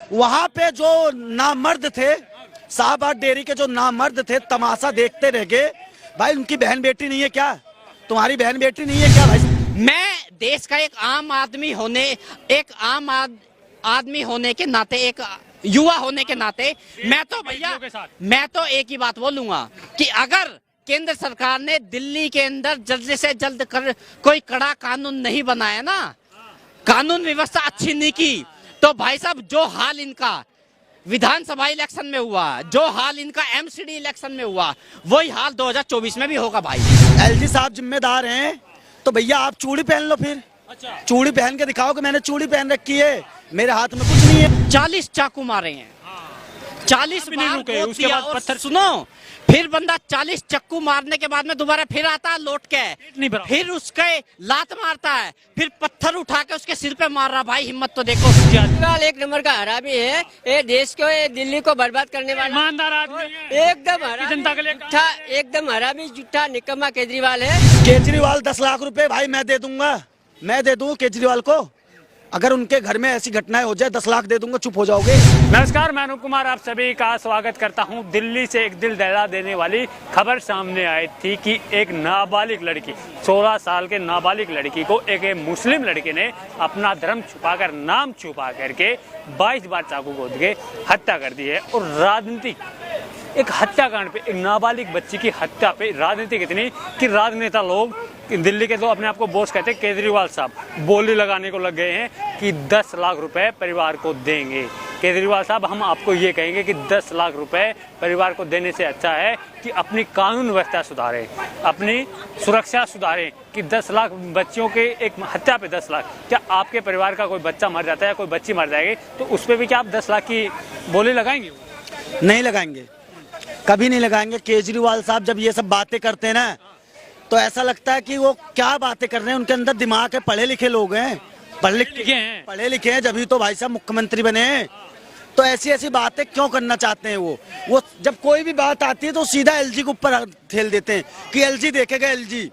वहां पे जो नामर्द थे, शाहबाद डेयरी के जो नामर्द थे, तमाशा देखते रह गए। भाई उनकी बहन बेटी नहीं है क्या? तुम्हारी बहन बेटी नहीं है क्या भाई? मैं देश का एक आम आदमी होने के नाते, एक युवा होने के नाते मैं तो एक ही बात बोलूंगा कि अगर केंद्र सरकार ने दिल्ली के अंदर जल्द से जल्द कोई कड़ा कानून नहीं बनाया ना, कानून व्यवस्था अच्छी नहीं की, तो भाई साहब जो हाल इनका विधानसभा इलेक्शन में हुआ, जो हाल इनका एमसीडी इलेक्शन में हुआ, वही हाल 2024 में भी होगा भाई। एलजी साहब जिम्मेदार हैं तो भैया आप चूड़ी पहन लो फिर। अच्छा। चूड़ी पहन के दिखाओ कि मैंने चूड़ी पहन रखी है, मेरे हाथ में कुछ नहीं है। 40 चाकू मारे हैं, 40 बार गोद उसके दिया, बाद और पत्थर। सुनो, फिर बंदा 40 चक्कू मारने के बाद में दोबारा फिर आता है लौट के, फिर उसके लात मारता है, फिर पत्थर उठा के उसके सिर पे मार रहा। भाई हिम्मत तो देखो। केजरीवाल एक नंबर का हरामी है, ये देश को, ये दिल्ली को बर्बाद करने वाला ईमानदार आदमी है। एकदम हरामी, जनता के लिए झूठा, एकदम हरामी, झूठा, निकम्मा केजरीवाल है। केजरीवाल 10 लाख रुपए भाई मैं दे दूंगा, मैं दे दूंगा केजरीवाल को। अगर उनके घर में ऐसी घटनाएं हो जाए 10 लाख दे दूंगा, चुप हो जाओगे। नमस्कार, मैं अनूप कुमार आप सभी का स्वागत करता हूं। दिल्ली से एक दिल दहला देने वाली खबर सामने आई थी कि एक नाबालिग लड़की, 16 साल के नाबालिग लड़की को एक मुस्लिम लड़के ने अपना धर्म छुपाकर, नाम छुपा करके 22 बार चाकू गोद के हत्या कर दी है। और राजनीतिक एक हत्याकांड पे, एक नाबालिग बच्ची की हत्या पे राजनीति कितनी कि राजनेता लोग, दिल्ली के तो अपने आप को बॉस कहते हैं, केजरीवाल साहब बोली लगाने को लग गए हैं कि 10 लाख रुपए परिवार को देंगे। केजरीवाल साहब, हम आपको ये कहेंगे कि 10 लाख रुपए परिवार को देने से अच्छा है कि अपनी कानून व्यवस्था सुधारें, अपनी सुरक्षा सुधारें। कि 10 लाख बच्चियों के एक हत्या पे 10 लाख, क्या आपके परिवार का कोई बच्चा मर जाता है, कोई बच्ची मर जाएगी, तो उस पर भी क्या आप 10 लाख की बोली लगाएंगे? नहीं लगाएंगे, कभी नहीं लगाएंगे। केजरीवाल साहब जब ये सब बातें करते हैं ना, तो ऐसा लगता है कि वो क्या बातें कर रहे हैं, उनके अंदर दिमाग है, पढ़े लिखे लोग हैं, पढ़े लिखे हैं, जब तो भाई साहब मुख्यमंत्री बने हैं। तो ऐसी ऐसी बातें क्यों करना चाहते हैं वो जब कोई भी बात आती है तो सीधा एलजी के ऊपर ठेल देते हैं कि एलजी देखेगा एलजी।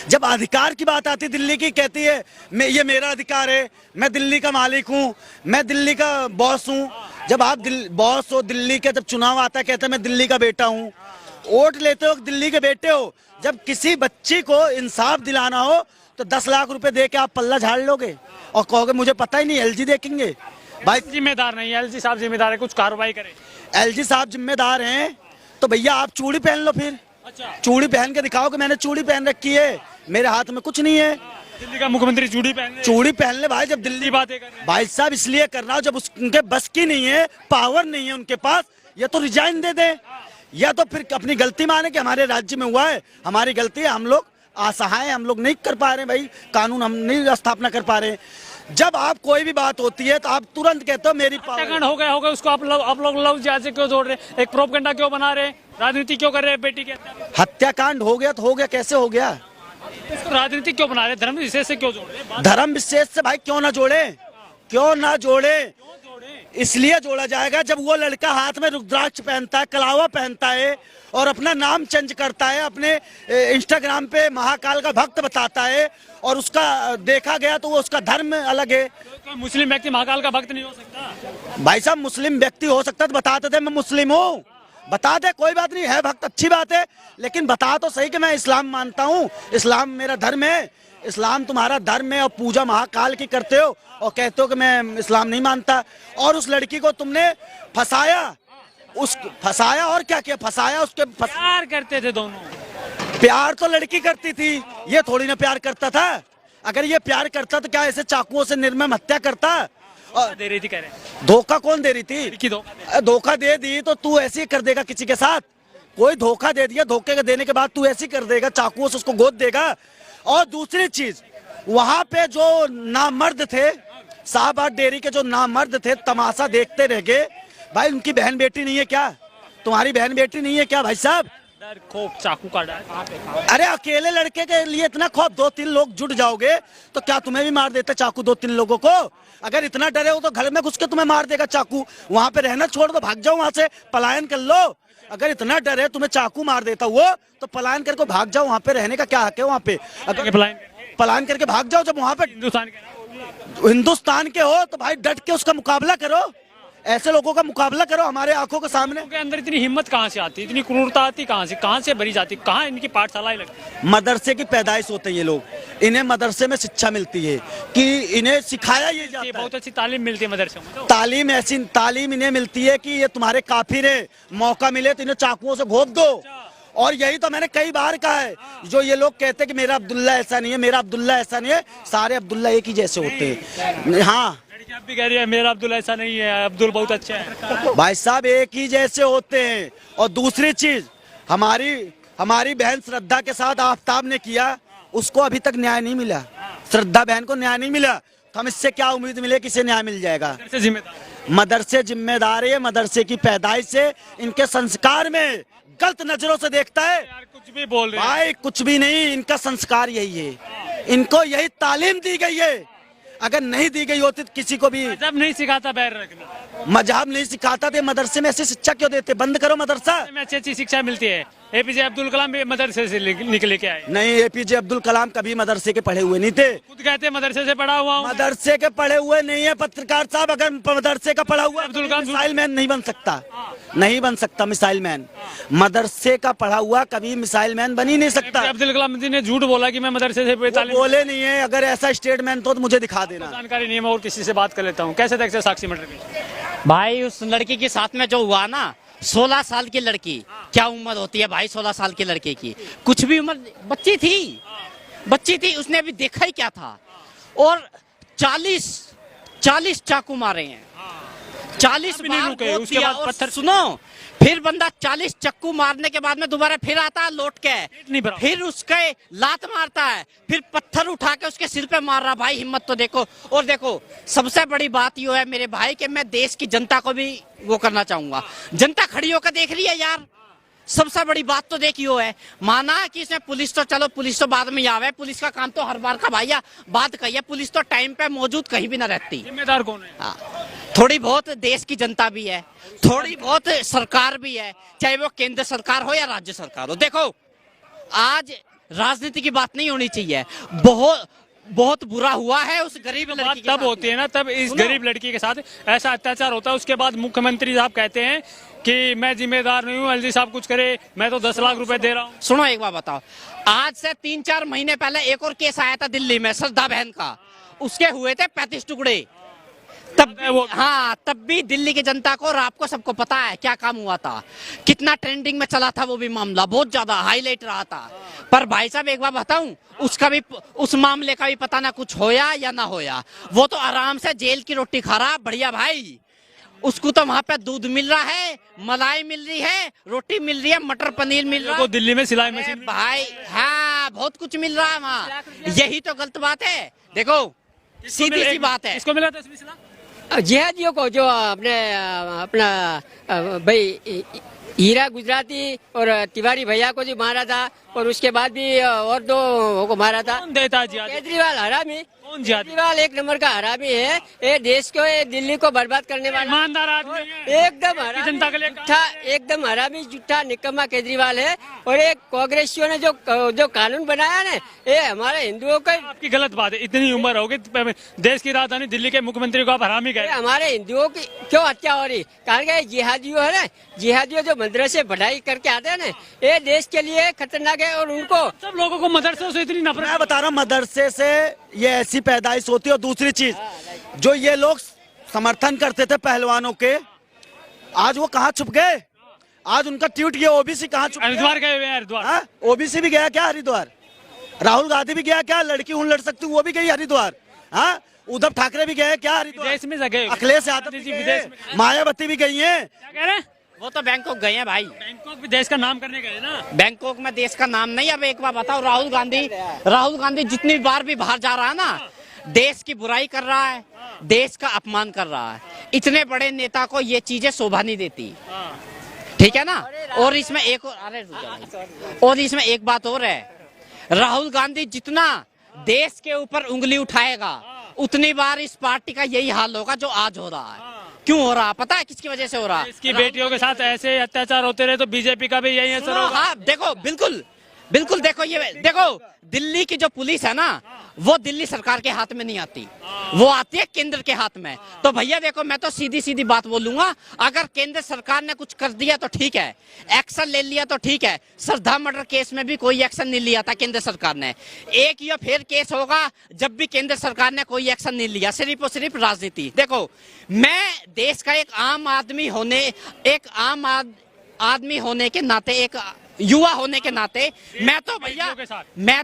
जब अधिकार की बात आती है दिल्ली की, कहती है ये मेरा अधिकार है, मैं दिल्ली का मालिक हूँ, मैं दिल्ली का बॉस हूँ। जब आप बॉस हो दिल्ली के, जब चुनाव आता है कहते हैं मैं दिल्ली का बेटा हूँ, वोट लेते हो दिल्ली के बेटे हो। जब किसी बच्ची को इंसाफ दिलाना हो तो 10 लाख रुपए दे के आप पल्ला झाड़ लोगे और कहोगे मुझे पता ही नहीं, एलजी देखेंगे। भाई जिम्मेदार नहीं, एलजी साहब जिम्मेदार है, कुछ कार्रवाई करें। एलजी साहब जिम्मेदार हैं तो भैया आप चूड़ी पहन लो फिर। अच्छा। चूड़ी पहन के दिखाओ कि मैंने चूड़ी पहन रखी है, मेरे हाथ में कुछ नहीं है। दिल्ली का मुख्यमंत्री चूड़ी पहन ले भाई। जब दिल्ली बातें कर भाई साहब इसलिए कर रहा हूँ, जब उनके बस की नहीं है, पावर नहीं है उनके पास, या तो रिजाइन दे दे, या तो फिर अपनी गलती माने कि हमारे राज्य में हुआ है, हमारी गलती है, हम लोग असहाय, हम लोग नहीं कर पा रहे भाई, कानून हम नहीं स्थापना कर पा रहे। जब आप कोई भी बात होती है तो आप तुरंत कहते हो मेरी पावर हो गया, उसको आप लोग लव जिहाद से क्यों जोड़ रहे हैं, एक प्रोपगेंडा क्यों बना रहे हैं, राजनीति क्यों कर रहे हैं बेटी के? हत्याकांड हो गया तो हो गया, कैसे हो गया? इसको राजनीति क्यों बना रहे हैं, धर्म विशेष से क्यों जोड़ रहे हैं? धर्म विशेष से भाई क्यों ना जोड़े, क्यों ना जोड़े? इसलिए जोड़ा जाएगा जब वो लड़का हाथ में रुद्राक्ष पहनता है, कलावा पहनता है और अपना नाम चेंज करता है, अपने इंस्टाग्राम पे महाकाल का भक्त बताता है, और उसका देखा गया तो वो उसका धर्म अलग है। तो मुस्लिम व्यक्ति महाकाल का भक्त नहीं हो सकता? भाई साहब मुस्लिम व्यक्ति हो सकता है तो बताते थे मैं मुस्लिम हूँ, बता दे, कोई बात नहीं है, भक्त अच्छी बात है, लेकिन बता तो सही कि मैं इस्लाम मानता हूँ, इस्लाम मेरा धर्म है। इस्लाम तुम्हारा धर्म है और पूजा महाकाल की करते हो और कहते हो कि मैं इस्लाम नहीं मानता। और उस लड़की को तुमने फंसाया और क्या किया? फंसाया, उसके प्यार करते थे दोनों। प्यार तो लड़की करती थी, ये थोड़ी ना प्यार करता था। अगर ये प्यार करता तो क्या ऐसे चाकुओं से निर्मम हत्या करता? और दे रही थी, कह रहे धोखा कौन दे रही थी? धोखा दे दी तो तू ऐसे ही कर देगा किसी के साथ? कोई धोखा दे दिया, धोखे के देने के बाद तू ऐसे ही कर देगा, चाकुओं से उसको गोद देगा? और दूसरी चीज, वहां पे जो नामर्द थे, शाहबाद डेयरी के जो नामर्द थे, तमाशा देखते रह गए। भाई उनकी बहन बेटी नहीं है क्या? तुम्हारी बहन बेटी नहीं है क्या भाई साहब? खौफ चाकू का डर। अरे अकेले लड़के के लिए इतना खौफ, 2-3 लोग जुट जाओगे तो क्या तुम्हें भी मार देते चाकू 2-3 लोगों को? अगर इतना डरे हो तो घर में घुस के तुम्हें मार देगा चाकू, वहां पे रहना छोड़ दो, भाग जाओ वहां से, पलायन कर लो। अगर इतना डर है तुम्हें चाकू मार देता वो, तो पलायन करके भाग जाओ, वहां पे रहने का क्या हक है? वहां पे अगर पलायन करके भाग जाओ, जब वहां पे हिंदुस्तान के हो तो भाई डट के उसका मुकाबला करो। ऐसे लोगों का मुकाबला करो हमारे आंखों के सामने। उनके अंदर इतनी हिम्मत कहाँ से आती है, इतनी क्रूरता आती कहाँ से भरी जाती, कहाँ इनकी पाठशालाएं लगती है? मदरसे की पैदाइश होते हैं ये लोग, इन्हें मदरसे में शिक्षा मिलती है कि इन्हें सिखाया ये जाता है। बहुत अच्छी तालीम मिलती है मदरसे में। तालीम ऐसी तालीम इन्हें मिलती है कि ये तुम्हारे काफिर है, मौका मिले तो इन्हें चाकुओं से घोंप दो। और यही तो मैंने कई बार कहा है, जो ये लोग कहते हैं कि मेरा अब्दुल्ला ऐसा नहीं है, मेरा अब्दुल्ला ऐसा नहीं है, सारे अब्दुल्ला एक ही जैसे होते हैं। हाँ, आप भी कह रही है मेरा अब्दुल ऐसा नहीं है, अब्दुल बहुत अच्छा है। भाई साहब एक ही जैसे होते हैं। और दूसरी चीज, हमारी बहन श्रद्धा के साथ आफ्ताब ने किया, उसको अभी तक न्याय नहीं मिला। श्रद्धा बहन को न्याय नहीं मिला, तो हम इससे क्या उम्मीद मिले कि इसे न्याय मिल जाएगा? मदरसे जिम्मेदार है, मदरसे की पैदाइश से इनके संस्कार में गलत नजरों से देखता है। यार कुछ भी बोल रहे हैं भाई, कुछ भी नहीं, इनका संस्कार यही है, इनको यही तालीम दी गई है। अगर नहीं दी गई होती तो किसी को भी जब नहीं सिखाता बैर रखना, मजहब नहीं सिखाता थे, मदरसे में ऐसी शिक्षा क्यों देते? बंद करो मदरसा। में अच्छी शिक्षा मिलती है। एपीजे अब्दुल कलाम भी मदरसे से निकले के आए। नहीं, एपीजे अब्दुल कलाम कभी मदरसे के पढ़े हुए नहीं थे। खुद कहते हैं मदरसे से पढ़ा हुआ हूं। मदरसे के पढ़े हुए नहीं है पत्रकार साहब। अगर मदरसे का पढ़ा हुआ अब्दुल कलाम मिसाइल मैन नहीं बन सकता, नहीं बन सकता मिसाइल मैन। मदरसे का पढ़ा हुआ कभी मिसाइल मैन बन ही नहीं सकता। अब्दुल कलाम जी ने झूठ बोला कि मैं मदरसे से बोले नहीं है। अगर ऐसा स्टेटमेंट तो मुझे दिखा देना। जानकारी नहीं है, मैं और किसी से बात कर लेता हूँ। कैसे देखते साक्षी मटर में? भाई उस लड़की के साथ में जो हुआ ना, 16 साल की लड़की, क्या उम्र होती है भाई 16 साल की लड़के की? कुछ भी उम्र, बच्ची थी, उसने अभी देखा ही क्या था। और 40 चाकू मारे हैं, 40 नहीं बार रुके, गोद उसके दिया। बाद और पत्थर। सुनो, फिर बंदा 40 चक्कू मारने के बाद में दोबारा फिर आता है लौट नहीं के, बराबर। फिर उसके लात मारता है, फिर पत्थर उठा के उसके सिर पे मार रहा। भाई हिम्मत तो देखो। और देखो, सबसे बड़ी बात ये है मेरे भाई कि मैं देश की जनता को भी वो करना चाहूंगा। जनता खड़ी होकर देख रही है यार। सबसे बड़ी बात तो देखियो है, माना कि इसमें पुलिस तो, चलो पुलिस तो बाद में आवे, पुलिस का काम तो हर बार का भैया बात कही, पुलिस तो टाइम पे मौजूद कहीं भी ना रहती। जिम्मेदार कौन है? हाँ, थोड़ी बहुत देश की जनता भी है, थोड़ी बहुत सरकार भी है, चाहे वो केंद्र सरकार हो या राज्य सरकार हो। देखो, आज राजनीति की बात नहीं होनी चाहिए। बहुत बुरा हुआ है उस गरीब लड़की के तब साथ। होती है ना, तब इस गरीब लड़की के साथ ऐसा अत्याचार होता है। उसके बाद मुख्यमंत्री साहब कहते हैं कि मैं जिम्मेदार नहीं हूँ, एलजी साहब कुछ करे, मैं तो 10 लाख रुपए दे रहा हूँ। सुनो एक बात बताओ, आज से 3-4 महीने पहले एक और केस आया था दिल्ली में श्रद्धा बहन का, उसके हुए थे 35 टुकड़े। तब भी दिल्ली की जनता को और आपको सबको पता है क्या काम हुआ था, कितना ट्रेंडिंग में चला था वो भी मामला, बहुत ज्यादा हाईलाइट रहा था। पर भाई साहब एक बार बताऊं, उसका भी, उस मामले का भी पता ना कुछ होया या ना होया। वो तो आराम से जेल की रोटी खा रहा, बढ़िया भाई। उसको तो वहाँ पे दूध मिल रहा है, मलाई मिल रही है, रोटी मिल रही है, मटर पनीर मिल रहा है। दिल्ली में सिलाई मशीन भाई, हाँ बहुत कुछ मिल रहा है वहाँ। यही तो गलत बात है। देखो, सीधी सी बात है। इसको मिला 10-20 लाख जिहादियों को, जो अपना भाई हीरा गुजराती और तिवारी भैया को भी मारा था, और उसके बाद भी और 2 को मारा था। कौन देता है जिहादी? केजरीवाल हरामी, कौन जिहादी? केजरीवाल एक नंबर का हरामी है। ये देश को, ये दिल्ली को बर्बाद करने वाला ईमानदार आदमी है। एकदम हरामी, जनता के लिए झूठा, एकदम हरामी, झूठा, निकम्मा केजरीवाल है। और एक कांग्रेसियों ने जो कानून बनाया ना, ये हमारे हिंदुओं का, आपकी गलत बात है। इतनी उम्र हो गई, देश की राजधानी दिल्ली के मुख्यमंत्री को आप हरामी कह रहे हैं। हमारे हिंदुओं की क्यों हत्या हो रही? कारण के जिहादियों है ना, जिहादियों जो मदरसे पढ़ाई करके आते हैं ना, ये देश के लिए खतरनाक है। और उनको, सब लोगों को मदरसों से इतनी नफरत। मैं बता रहा हूँ, मदरसे से ये ऐसी पैदाइश होती है। और दूसरी चीज, जो ये लोग समर्थन करते थे पहलवानों के, आज वो कहाँ छुप गए? आज उनका ट्वीट किया, ओबीसी कहाँ छुप गए? हरिद्वार गए हुए हैं, हरिद्वार। हाँ, ओबीसी भी गया क्या हरिद्वार? राहुल गांधी भी गया क्या? लड़की हूं लड़ सकती हूँ, वो भी गई हरिद्वार। हाँ, उद्धव ठाकरे भी गए क्या हरिद्वार? विदेश में जगह, अखिलेश यादव भी विदेश गए, में। मायावती भी गई है। क्या कह रहे हैं? वो तो बैंकॉक गए हैं भाई। बैंकॉक भी देश का नाम करने गए ना। बैंकॉक में देश का नाम नहीं। अब एक बार बताओ, राहुल गांधी जितनी बार भी बाहर जा रहा है ना, देश की बुराई कर रहा है, देश का अपमान कर रहा है। इतने बड़े नेता को ये चीजें शोभा नहीं देती, ठीक है ना। और इसमें एक और इसमें एक बात और है, राहुल गांधी जितना देश के ऊपर उंगली उठाएगा, उतनी बार इस पार्टी का यही हाल होगा जो आज हो रहा है। क्यों हो रहा पता है? किसकी वजह से हो रहा है? इसकी बेटियों के साथ ऐसे अत्याचार होते रहे तो बीजेपी का भी यही असर होगा। हाँ देखो, बिल्कुल बिल्कुल। देखो ये देखो, दिल्ली की जो पुलिस है ना, वो दिल्ली सरकार के हाथ में नहीं आती, वो आती है केंद्र के हाथ में। तो भैया देखो, मैं तो सीधी सीधी बात बोलूंगा, अगर केंद्र सरकार ने कुछ कर दिया तो ठीक है, एक्शन ले लिया तो ठीक है। श्रद्धा मर्डर केस में भी कोई एक्शन नहीं लिया था केंद्र सरकार ने। एक या फिर केस होगा जब भी केंद्र सरकार ने कोई एक्शन नहीं लिया, सिर्फ और सिर्फ राजनीति। देखो, मैं देश का एक आम आदमी होने के नाते, एक युवा होने के नाते, मैं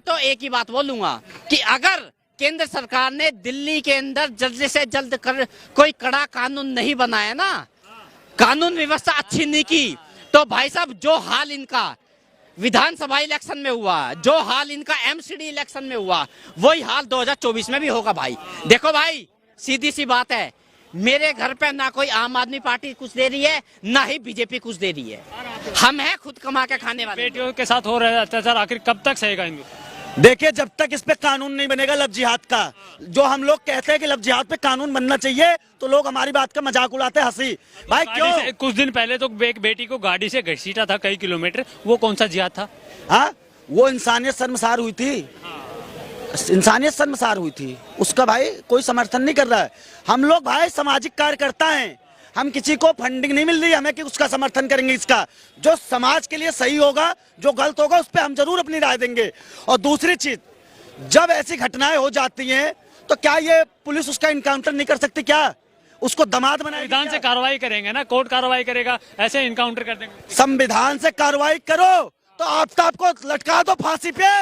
तो एक ही बात बोलूंगा कि अगर केंद्र सरकार ने दिल्ली के अंदर जल्द से जल्द कोई कड़ा कानून नहीं बनाया ना, कानून व्यवस्था अच्छी नहीं की, तो भाई साहब जो हाल इनका विधानसभा इलेक्शन में हुआ, जो हाल इनका एमसीडी इलेक्शन में हुआ, वही हाल 2024 में भी होगा भाई। देखो भाई, सीधी सी बात है, मेरे घर पे ना कोई आम आदमी पार्टी कुछ दे रही है, ना ही बीजेपी कुछ दे रही है। हम हैं खुद कमा के खाने वाले। बेटियों के साथ हो रहा है अत्याचार, आखिर कब तक सहेगा हिंदू? देखिए, जब तक इस पे कानून नहीं बनेगा लव जिहाद का, जो हम लोग कहते हैं कि लव जिहाद पे कानून बनना चाहिए, तो लोग हमारी बात का मजाक उड़ाते हैं, हंसी। भाई क्यों? कुछ दिन पहले तो एक बेटी को गाड़ी से घसीटा था कई किलोमीटर, वो कौन सा जिहाद था? हाँ, वो इंसानियत शर्मसार हुई थी, इंसानियत शर्मसार हुई थी, उसका भाई कोई समर्थन नहीं कर रहा है। हम लोग भाई सामाजिक कार्यकर्ता हैं, हम किसी को फंडिंग नहीं मिल रही हमें कि उसका समर्थन करेंगे। इसका जो समाज के लिए सही होगा, जो गलत होगा, उस पर हम जरूर अपनी राय देंगे। और दूसरी चीज, जब ऐसी घटनाएं हो जाती हैं तो क्या ये पुलिस उसका इनकाउंटर नहीं कर सकती? क्या उसको दामाद बनाएगी? संविधान से कार्रवाई करेंगे ना, कोर्ट कार्रवाई करेगा, ऐसे इनकाउंटर कर देंगे। संविधान से कार्रवाई करो तो आफ्ताब को लटका दो फांसी पे।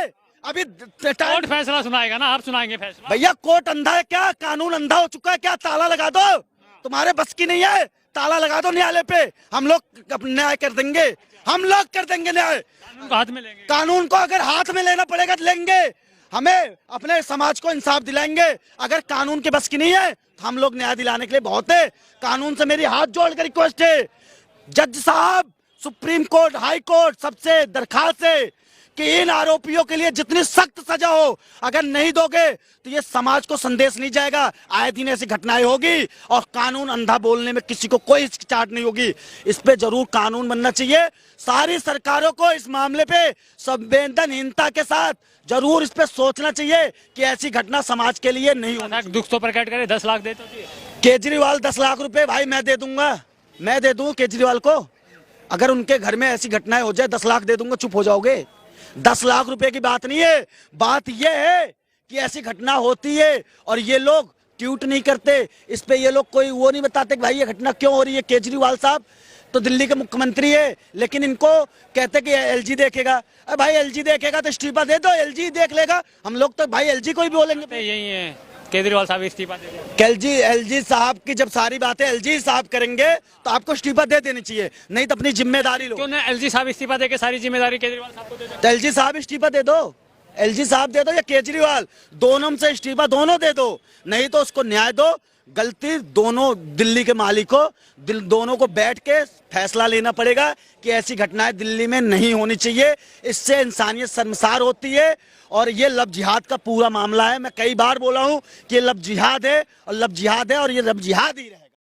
अभी कोर्ट फैसला सुनाएगा ना, आप सुनाएंगे फैसला? भैया, कोर्ट अंधा है क्या? कानून अंधा हो चुका है क्या? ताला लगा दो, तुम्हारे बस की नहीं है, ताला लगा दो न्यायालय पे, हम लोग न्याय कर देंगे, हम लोग कर देंगे न्याय। कानून को हाथ में लेंगे, कानून को अगर हाथ में लेना पड़ेगा तो लेंगे, हमें अपने समाज को इंसाफ दिलाएंगे। अगर कानून के बस की नहीं है तो हम लोग न्याय दिलाने के लिए बहुत है। कानून से मेरी हाथ जोड़कर रिक्वेस्ट है, जज साहब, सुप्रीम कोर्ट, हाई कोर्ट, सबसे दरखास्त है कि इन आरोपियों के लिए जितनी सख्त सजा हो, अगर नहीं दोगे तो ये समाज को संदेश नहीं जाएगा। आए दिन ऐसी घटनाएं होगी और कानून अंधा बोलने में किसी को कोई हिचकिचाहट नहीं होगी। इस पे जरूर कानून बनना चाहिए। सारी सरकारों को इस मामले पे संवेदनहीनता के साथ जरूर इस पे सोचना चाहिए कि ऐसी घटना समाज के लिए नहीं होना। दुख तो प्रकट करे, 10 लाख दे तो दिए। केजरीवाल 10 लाख रुपए भाई मैं दे दूंगा, मैं दे दूं केजरीवाल को। अगर उनके घर में ऐसी घटनाएं हो जाए, 10 लाख दे दूंगा, चुप हो जाओगे? 10 लाख रुपए की बात नहीं है, बात यह है कि ऐसी घटना होती है और ये लोग ट्वीट नहीं करते, इस पे ये लोग कोई वो नहीं बताते कि भाई ये घटना क्यों हो रही है। केजरीवाल साहब तो दिल्ली के मुख्यमंत्री है, लेकिन इनको कहते कि एलजी देखेगा। अरे भाई, एलजी देखेगा तो इस्तीफा दे दो, एलजी देख लेगा। हम लोग तो भाई एलजी को ही बोलेंगे। यही है, केजरीवाल साहब इस्तीफा दे दो। एलजी साहब की जब सारी बातें एलजी साहब करेंगे तो आपको इस्तीफा दे देनी चाहिए, नहीं तो अपनी जिम्मेदारी लो। क्यों ना एलजी साहब इस्तीफा देके सारी जिम्मेदारी केजरीवाल साहब को दे दो? एलजी साहब इस्तीफा दे दो, एलजी साहब दे दो या केजरीवाल, दोनों में से इस्तीफा दोनों दे दो, नहीं तो उसको न्याय दो। गलती दोनों दिल्ली के मालिकों, दोनों को बैठ के फैसला लेना पड़ेगा कि ऐसी घटनाएं दिल्ली में नहीं होनी चाहिए। इससे इंसानियत शर्मसार होती है और ये लव जिहाद का पूरा मामला है। मैं कई बार बोला हूं कि ये लव जिहाद है और लव जिहाद है और ये लव जिहाद ही रहे।